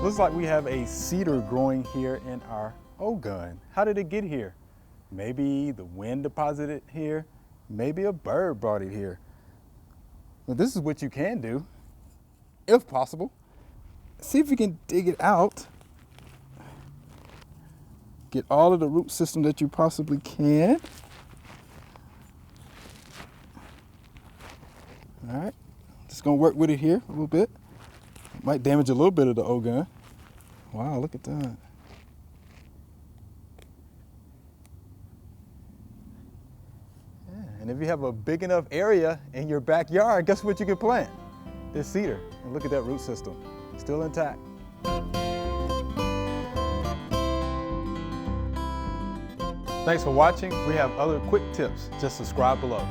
Looks like we have a cedar growing here in our O-gun. How did it get here? Maybe the wind deposited it here. Maybe a bird brought it here. Well, this is what you can do, if possible. See if you can dig it out. Get all of the root system that you possibly can. All right, just gonna work with it here a little bit. Might damage a little bit of the O-gun. Wow, look at that. Yeah, and if you have a big enough area in your backyard, guess what you can plant? This cedar. And look at that root system, still intact. Thanks for watching. We have other quick tips. Just subscribe below.